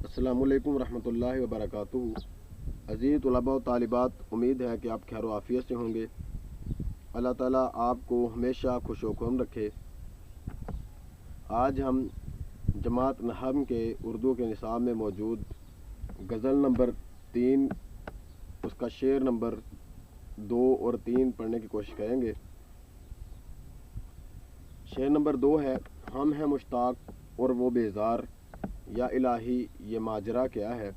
अस्सलामु अलैकुम रहमतुल्लाहि व बरकातुहू। अज़ीज़ तलबा व तालिबात, उम्मीद है कि आप खैर व आफ़ियत से होंगे। अल्लाह ताला आपको हमेशा खुश व खुर्म रखे। आज हम जमात नहम के उर्दू के निसाब में मौजूद गज़ल नंबर 3, उसका शेर नंबर 2 और 3 पढ़ने की कोशिश करेंगे। शेर नंबर 2 है, हम हैं मुश्ताक और वो बेजार, या इलाही ये माजरा क्या है।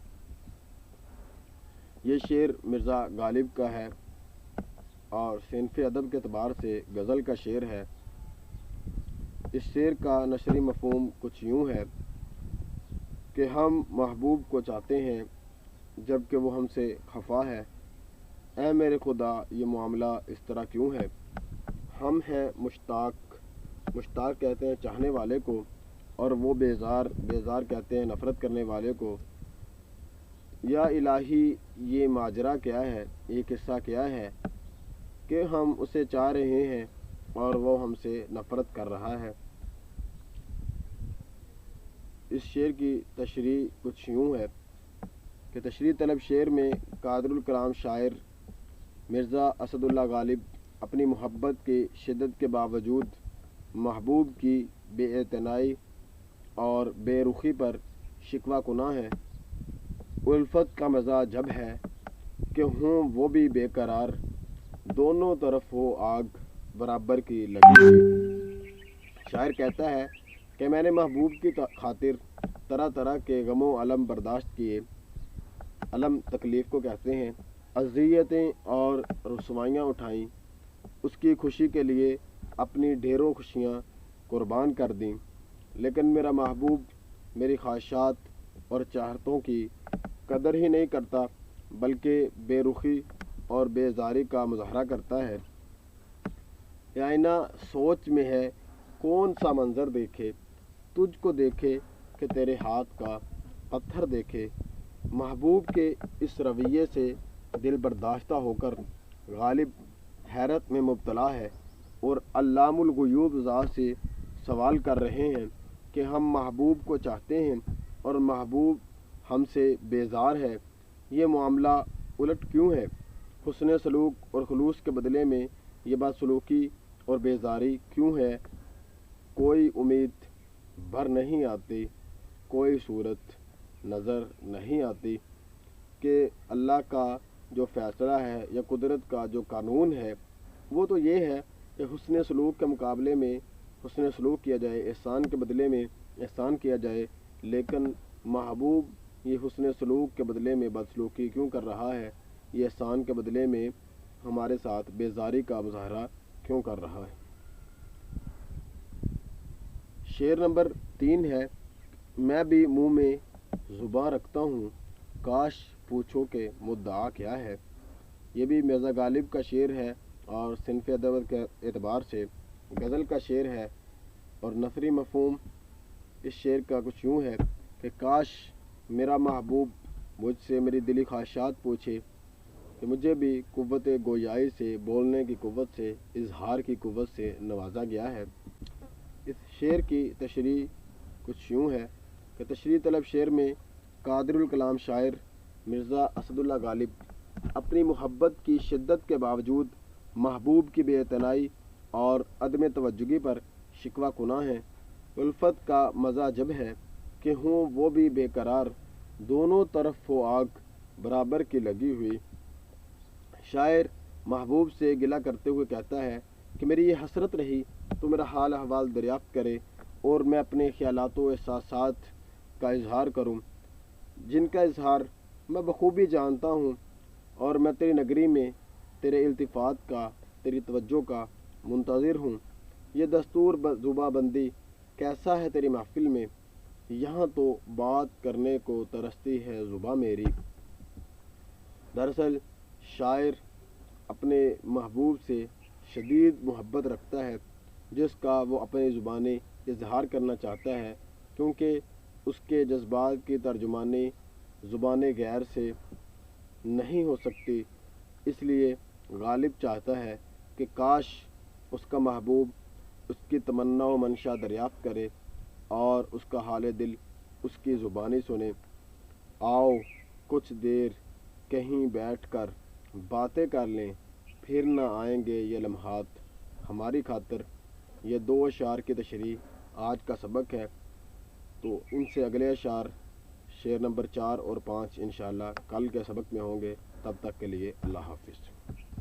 ये शेर मिर्ज़ा गालिब का है और सिनफ़ अदब के अतबार से गज़ल का शेर है। इस शेर का नशरी मफ़हूम कुछ यूँ है कि हम महबूब को चाहते हैं जबकि वो हमसे खफा है। ऐ मेरे खुदा ये मामला इस तरह क्यों है। हम हैं मुश्ताक, मुश्ताक कहते हैं चाहने वाले को, और वो बेजार, बेजार कहते हैं नफ़रत करने वाले को। या इलाही ये माजरा क्या है, ये किस्सा क्या है कि हम उसे चाह रहे हैं और वो हमसे नफ़रत कर रहा है। इस शेर की तशरीह कुछ यूँ है कि तशरीह तलब शेर में कादरुल कलाम शायर मिर्ज़ा असदुल्ला गालिब अपनी मोहब्बत की शिद्दत के बावजूद महबूब की बेइतनाई और बेरुखी पर शिकवा कुना है। उल्फत का मज़ा जब है कि हूँ वो भी बेकरार, दोनों तरफ हो आग बराबर की लगी हुई। शायर कहता है कि मैंने महबूब की खातिर तरह तरह के गमो अलम बर्दाश्त किए। अलम तकलीफ़ को कहते हैं। अज़ियतें और रुसवाइयाँ उठाईं, उसकी खुशी के लिए अपनी ढेरों खुशियाँ कुर्बान कर दीं। लेकिन मेरा महबूब मेरी ख्वाहिशात और चाहतों की कदर ही नहीं करता, बल्कि बेरुखी और बेजारी का मुज़ाहरा करता है। ये आईना सोच में है, कौन सा मंज़र देखे, तुझको देखे कि तेरे हाथ का पत्थर देखे। महबूब के इस रवैये से दिल बर्दाश्ता होकर गालिब हैरत में मुब्तला है और अल्लामुल गुयूब ज़ात से सवाल कर रहे हैं कि हम महबूब को चाहते हैं और महबूब हमसे बेजार है। ये मामला उलट क्यों है। हुस्न सलूक और खुलूस के बदले में ये बदसलूकी और बेजारी क्यों है। कोई उम्मीद भर नहीं आती, कोई सूरत नज़र नहीं आती कि अल्लाह का जो फ़ैसला है या कुदरत का जो कानून है वो तो ये है कि हुस्न सलूक के मुकाबले में हुस्न सलूक किया जाए, एहसान के बदले में एहसान किया जाए। लेकिन महबूब ये हुस्न सलूक के बदले में बदसलूकी क्यों कर रहा है, ये एहसान के बदले में हमारे साथ बेजारी का मुज़ाहरा क्यों कर रहा है। शेर नंबर 3 है, मैं भी मुँह में ज़ुबान रखता हूँ, काश पूछो कि मुद्दा क्या है। ये भी मिर्ज़ा गालिब का शेर है और सिनफ़ अदब के एतबार से गज़ल का शेर है। और नसरी मफ़हूम इस शेर का कुछ यूँ है कि काश मेरा महबूब मुझसे मेरी दिली ख्वाहिशात पूछे कि मुझे भी कुव्वत गोयाई से, बोलने की कुव्वत से, इजहार की कुव्वत से नवाजा गया है। इस शेर की तशरीह कुछ यूँ है कि तशरीह तलब शेर में कादरुल कलाम शायर मिर्ज़ा असदुल्ला गालिब अपनी मोहब्बत की शिद्दत के बावजूद महबूब की बेइतनाई और अदम तवज्जुगी पर शिकवा कुना है। उल्फत का मज़ा जब है कि हूँ वो भी बेकरार, दोनों तरफ हो आग बराबर की लगी हुई। शायर महबूब से गिला करते हुए कहता है कि मेरी ये हसरत रही तो मेरा हाल अहवाल दरियाफ़्त करे और मैं अपने ख़यालात व एहसासात का इजहार करूँ, जिनका इजहार मैं बखूबी जानता हूँ। और मैं तेरी नगरी में तेरे इल्तिफ़ात का, तेरी तवज्जो का मुंतज़िर हूँ। ये दस्तूर ज़ुबाबंदी कैसा है तेरी महफ़िल में, यहाँ तो बात करने को तरसती है ज़ुबां मेरी। दरअसल शायर अपने महबूब से शदीद मोहब्बत रखता है, जिसका वो अपनी ज़ुबानी इजहार करना चाहता है, क्योंकि उसके जज्बात की तर्जुमानी ज़ुबान गैर से नहीं हो सकती। इसलिए गालिब चाहता है कि काश उसका महबूब उसकी तमन्ना व मंशा दरियाफ़्त करे और उसका हाल दिल उसकी ज़ुबानी सुने। आओ कुछ देर कहीं बैठ कर बातें कर लें, फिर न आएंगे ये लम्हात हमारी खातिर। ये 2 अशार की तशरीह आज का सबक है। तो इनसे अगले अशार शेर नंबर 4 और 5 इंशाअल्लाह कल के सबक में होंगे। तब तक के लिए अल्लाह हाफिज़।